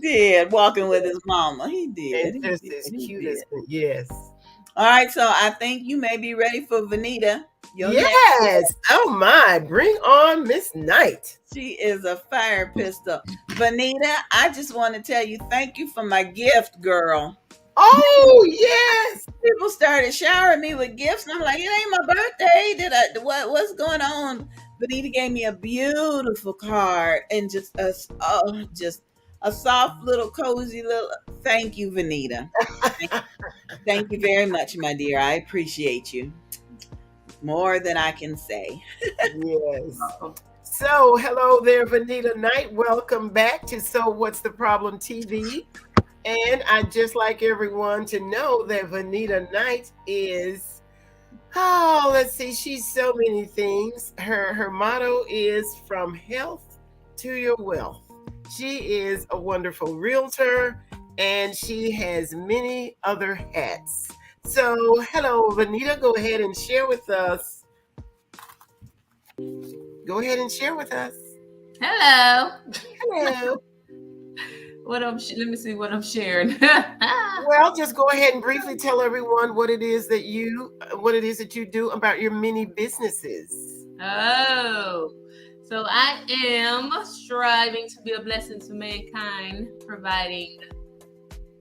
did. Walking with his mama. He did. And just as cute as yes. All right, so I think you may be ready for Vanita. Yes. Oh my. Bring on Miss Knight. She is a fire pistol. Vanita, I just want to tell you thank you for my gift, girl. Oh yes. People started showering me with gifts, and I'm like, it ain't my birthday. What's going on? Vanita gave me a beautiful card and just a soft little cozy little. Thank you, Vanita. Thank you very much, my dear. I appreciate you. More than I can say. Yes. So, hello there, Vanita Knight. Welcome back to So What's the Problem TV. And I'd just like everyone to know that Vanita Knight is, oh, let's see, she's so many things. Her motto is from health to your wealth. She is a wonderful realtor and she has many other hats. So, hello, Vanita, go ahead and share with us. Go ahead and share with us. Hello. Hello. Let me see what I'm sharing. Well, just go ahead and briefly tell everyone what it is that you do about your mini businesses. Oh, so I am striving to be a blessing to mankind, providing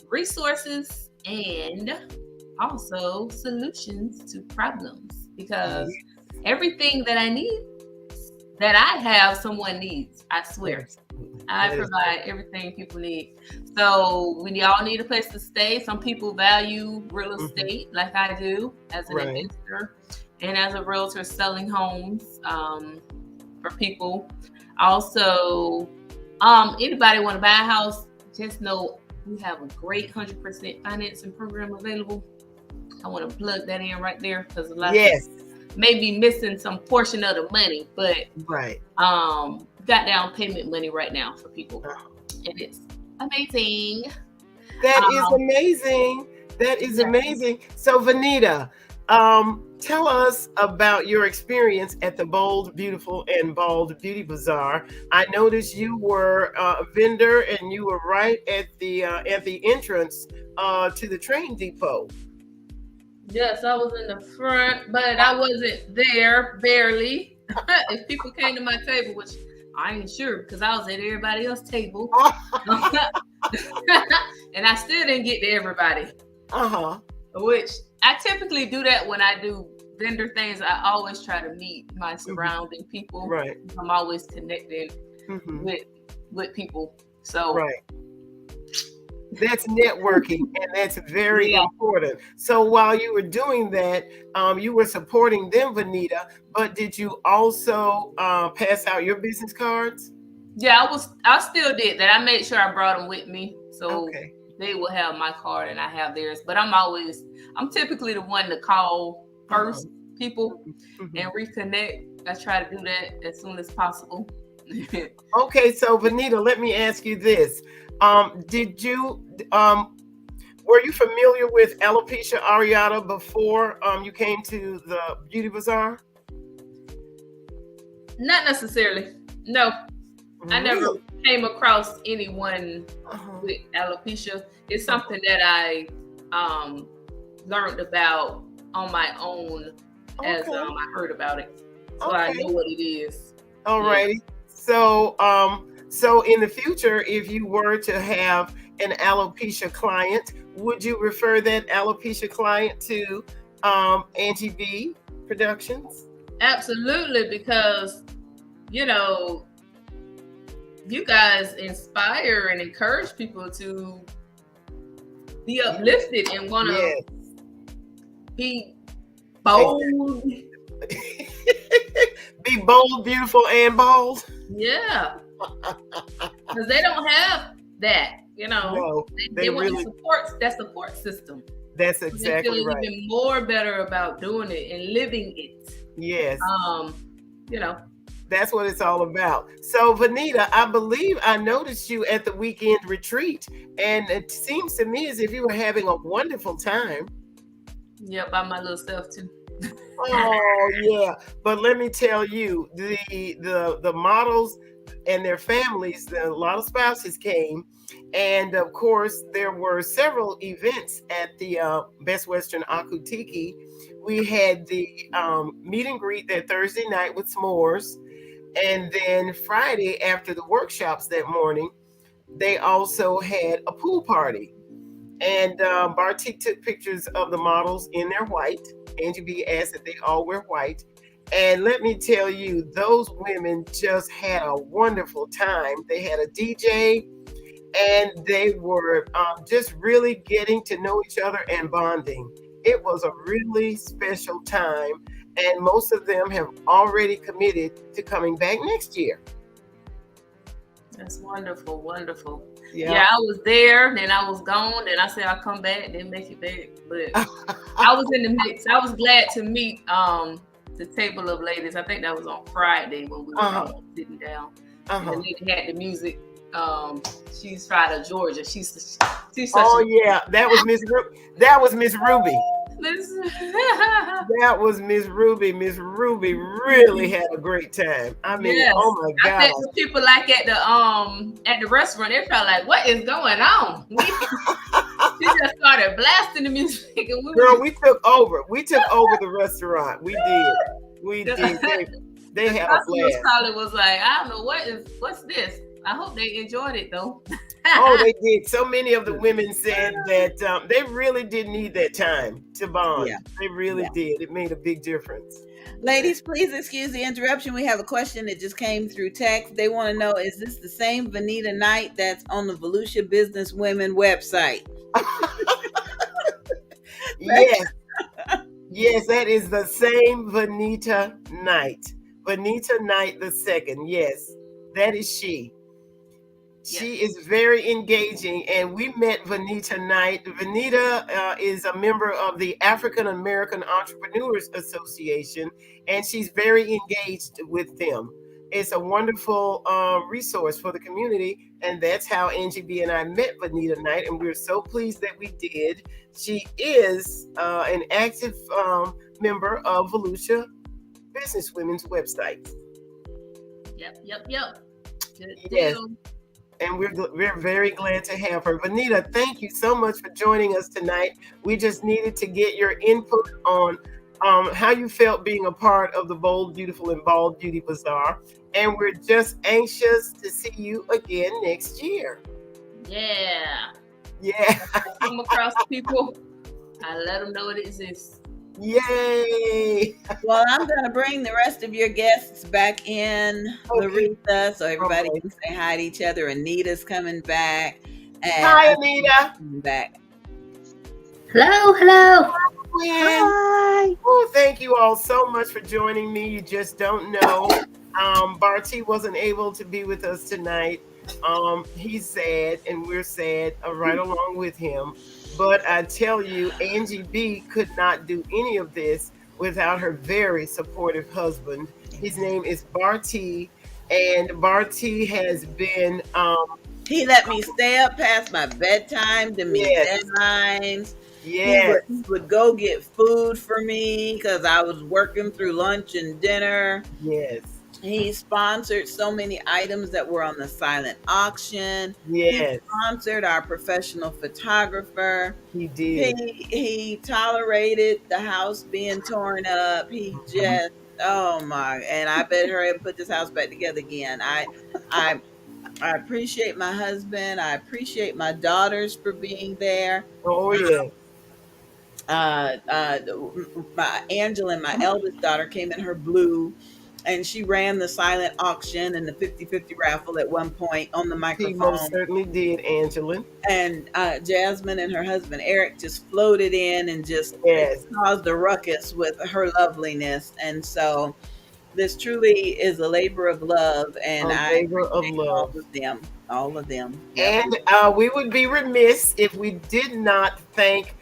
resources and also solutions to problems, because everything that I need, that I have, someone needs. I swear. I provide everything people need. So we all need a place to stay. Some people value real estate like I do as an investor and as a realtor selling homes for people. Also, anybody want to buy a house, just know we have a great 100% financing program available. I want to plug that in right there because a lot of people may be missing some portion of the money, but got down payment money right now for people, and it's amazing. That is amazing. That is amazing. So, Vanita, tell us about your experience at the Bold, Beautiful, and Bald Beauty Bazaar. I noticed you were a vendor, and you were right at the entrance to the train depot. Yes, I was in the front, but I wasn't there barely. If people came to my table, which I ain't sure because I was at everybody else's table. And I still didn't get to everybody. Which I typically do that when I do vendor things. I always try to meet my surrounding people. Right. I'm always connected with people. So that's networking, and that's very important. So while you were doing that, you were supporting them, Vanita, but did you also pass out your business cards? Yeah, I still did that. I made sure I brought them with me, so they will have my card and I have theirs. But I'm typically the one to call first people and reconnect. I try to do that as soon as possible. Okay, so Vanita, let me ask you this. Did you were you familiar with alopecia areata before you came to the Beauty Bazaar? Not necessarily. No. Really? I never came across anyone with alopecia. It's something that I learned about on my own as I heard about it. So I know what it is. All righty. So so in the future, if you were to have an alopecia client, would you refer that alopecia client to Angie B Productions? Absolutely, because you guys inspire and encourage people to be uplifted and want to be bold. Be bold, beautiful, and bald. Yeah. Because they don't have that, No, they want really that support system. That's exactly right. They feel even more better about doing it and living it. Yes. That's what it's all about. So, Vanita, I believe I noticed you at the weekend retreat, and it seems to me as if you were having a wonderful time. Yeah, by my little self too. Oh yeah, but let me tell you, the models and their families, a lot of spouses came, and of course there were several events at the Best Western Akutiki. We had the meet and greet that Thursday night with s'mores, and then Friday after the workshops that morning, they also had a pool party. And Bartik took pictures of the models in their white. Angie B asked that they all wear white. And let me tell you, those women just had a wonderful time. They had a DJ, and they were just really getting to know each other and bonding. It was a really special time. and most of them have already committed to coming back next year. That's wonderful, wonderful. Yeah. Yeah, I was there, then I was gone, then I said I'll come back, then make it back. But I was in the mix. I was glad to meet the table of ladies. I think that was on Friday when we were all sitting down. And the lady had the music. She's out of Georgia. She's such yeah, that was Miss Ruby. That was Miss Ruby. Miss Ruby really had a great time. I mean, yes. Oh my God! I think the people like at the restaurant, they felt like, what is going on? She just started blasting the music, and we took over. We took over the restaurant. We did. We did. They had a blast. Probably was like, I don't know what's this. I hope they enjoyed it though. They did. So many of the women said that they really did need that time to bond. Yeah. They really did. It made a big difference. Ladies, please excuse the interruption. We have a question that just came through text. They want to know, is this the same Vanita Knight that's on the Volusia Business Women website? Yes. Yes, that is the same Vanita Knight. Vanita Knight the second. Yes, that is she. She is very engaging, and we met Vanita Knight. Vanita is a member of the African American Entrepreneurs Association, and she's very engaged with them. It's a wonderful resource for the community, and that's how Angie B and I met Vanita Knight, and we're so pleased that we did. She is an active member of Volusia Business Women's website. Yep. Good yes. deal. And we're very glad to have her. Vanita, thank you so much for joining us tonight. We just needed to get your input on how you felt being a part of the Bold, Beautiful, and Bald Beauty Bazaar. And we're just anxious to see you again next year. Yeah. If I come across people, I let them know it exists. Yay! Well, I'm going to bring the rest of your guests back in, Loretha, so everybody can say hi to each other. Anita's coming back. And hi, Anita. Coming back. Hello. Hi. Oh, thank you all so much for joining me. You just don't know. Barty wasn't able to be with us tonight. He's sad, and we're sad right along with him. But I tell you, Angie B could not do any of this without her very supportive husband. His name is Barty, and Barty has been... he let me stay up past my bedtime to meet deadlines. Yes. He would go get food for me because I was working through lunch and dinner. Yes. He sponsored so many items that were on the silent auction. Yes. He sponsored our professional photographer. He did. He tolerated the house being torn up. He just, oh my, and I better hurry up and put this house back together again. I appreciate my husband. I appreciate my daughters for being there. Oh yeah. My Angela, my eldest daughter, came in her blue, and she ran the silent auction and the 50-50 raffle at one point on the microphone. She most certainly did, Angela. And Jasmine and her husband Eric just floated in and just caused a ruckus with her loveliness. And so this truly is a labor of love, and I appreciate all of them. Yep. And we would be remiss if we did not thank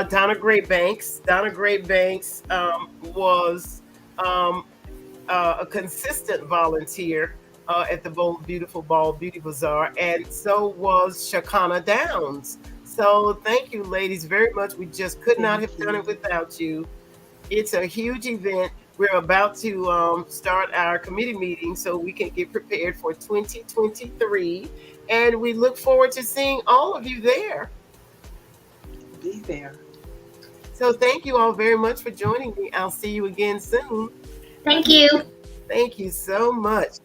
Donna Gray Banks. Donna Gray Banks was a consistent volunteer at the Bold, Beautiful, Bald Beauty Bazaar, and so was Shakana Downs. So thank you, ladies, very much. We just could not have done it without you. It's a huge event. We're about to start our committee meeting so we can get prepared for 2023, and we look forward to seeing all of you there. Be there. So thank you all very much for joining me. I'll see you again soon. Thank you. Thank you so much.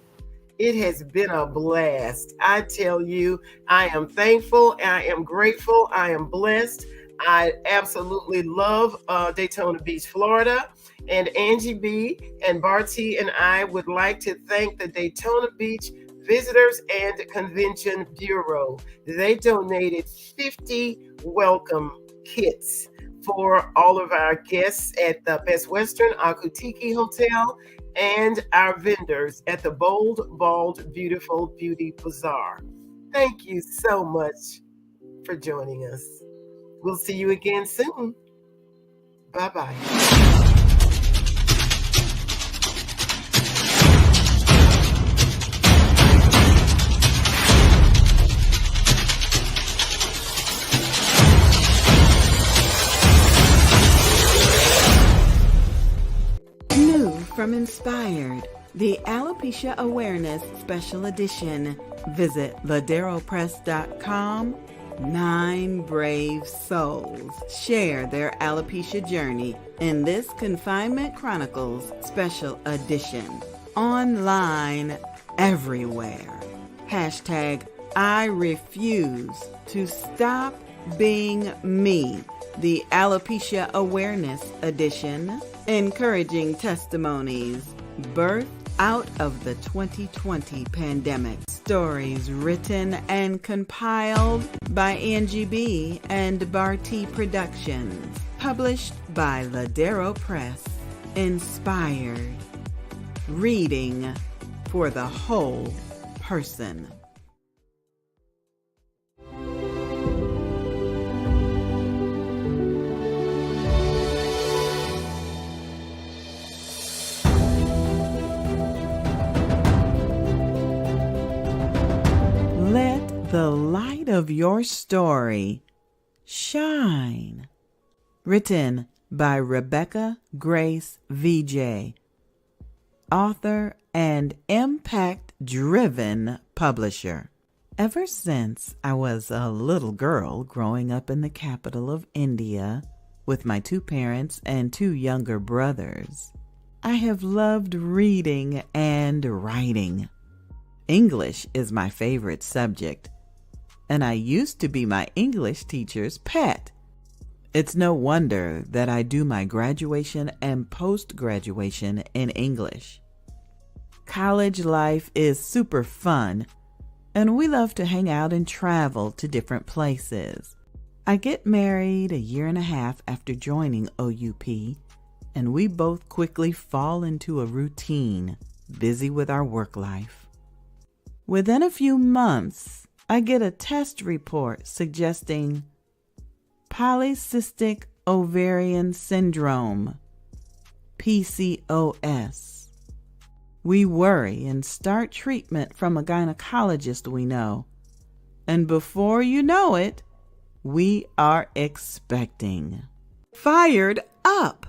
It has been a blast. I tell you, I am thankful. I am grateful. I am blessed. I absolutely love Daytona Beach, Florida. And Angie B and Barty and I would like to thank the Daytona Beach Visitors and Convention Bureau. They donated 50 welcome kits for all of our guests at the Best Western Akutiki Hotel and our vendors at the Bold, Bald, Beautiful Beauty Bazaar. Thank you so much for joining us. We'll see you again soon. Bye-bye. From Inspired, the Alopecia Awareness Special Edition. Visit laderopress.com. 9 brave souls share their alopecia journey in this Confinement Chronicles Special Edition. Online everywhere. Hashtag I refuse to stop being me. The Alopecia Awareness Edition. Encouraging testimonies birthed out of the 2020 pandemic. Stories written and compiled by Angie B. and Barty Productions. Published by Ladero Press. Inspired. Reading for the whole person. Let the light of your story shine. Written by Rebecca Grace VJ, author and impact-driven publisher. Ever since I was a little girl growing up in the capital of India with my 2 parents and 2 younger brothers, I have loved reading and writing. English is my favorite subject, and I used to be my English teacher's pet. It's no wonder that I do my graduation and post-graduation in English. College life is super fun, and we love to hang out and travel to different places. I get married a year and a half after joining OUP, and we both quickly fall into a routine, busy with our work life. Within a few months, I get a test report suggesting polycystic ovarian syndrome, PCOS. We worry and start treatment from a gynecologist we know. And before you know it, we are expecting. Fired up!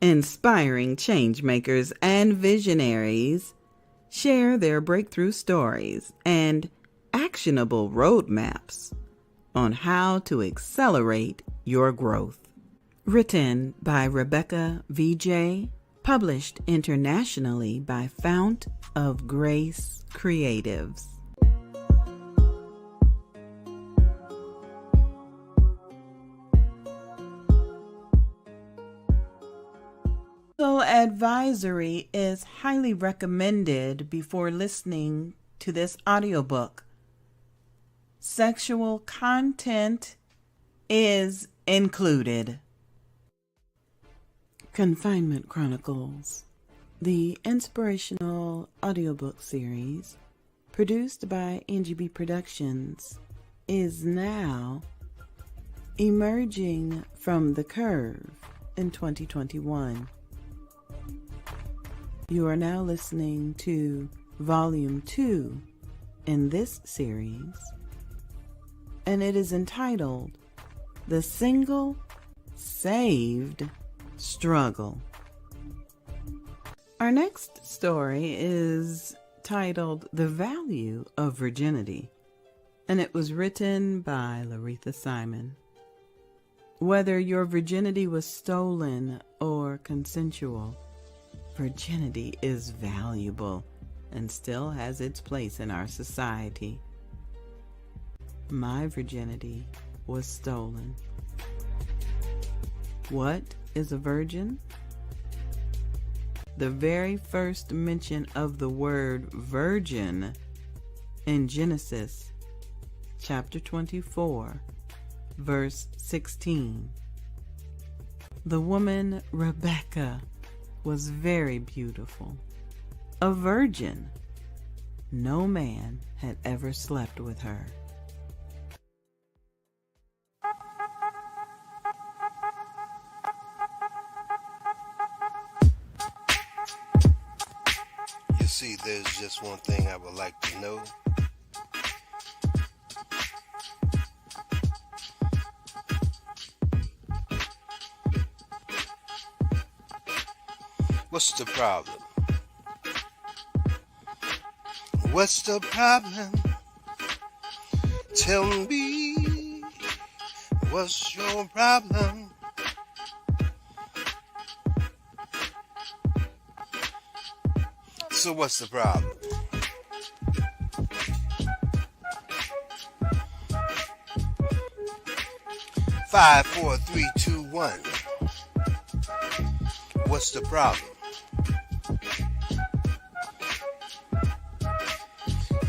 Inspiring change makers and visionaries share their breakthrough stories and actionable roadmaps on how to accelerate your growth. Written by Rebecca VJ, published internationally by Fount of Grace Creatives. So advisory is highly recommended before listening to this audiobook. Sexual content is included. Confinement Chronicles, the inspirational audiobook series produced by Angie B Productions, is now emerging from the curve in 2021. You are now listening to Volume 2 in this series, and it is entitled The Single Saved Struggle. Our next story is titled The Value of Virginity, and it was written by Loretha Simon. Whether your virginity was stolen or consensual, virginity is valuable and still has its place in our society. My virginity was stolen. What is a virgin? The very first mention of the word virgin in Genesis chapter 24, verse 16, The woman, Rebecca, was very beautiful. A virgin. No man had ever slept with her. You see, there's just one thing I would like to know. What's the problem? What's the problem? Tell me, what's your problem? So what's the problem? Five, four, three, two, one. What's the problem?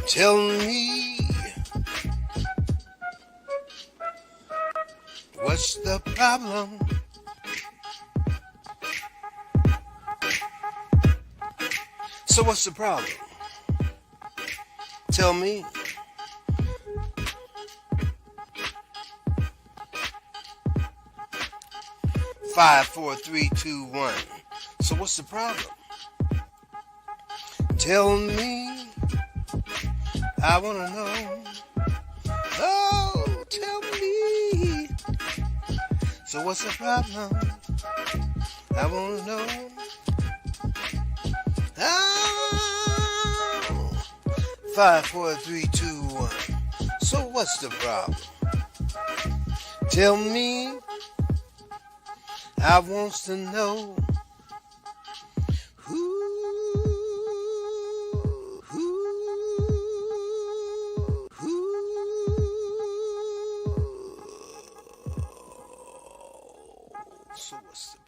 Tell me, what's the problem? So what's the problem? Tell me. Five, four, three, two, one. So what's the problem? Tell me. I wanna know. Oh, tell me. So what's the problem? I wanna know. Oh, 5, 4, 3, 2, 1. So what's the problem? Tell me. I wants to know. So what's the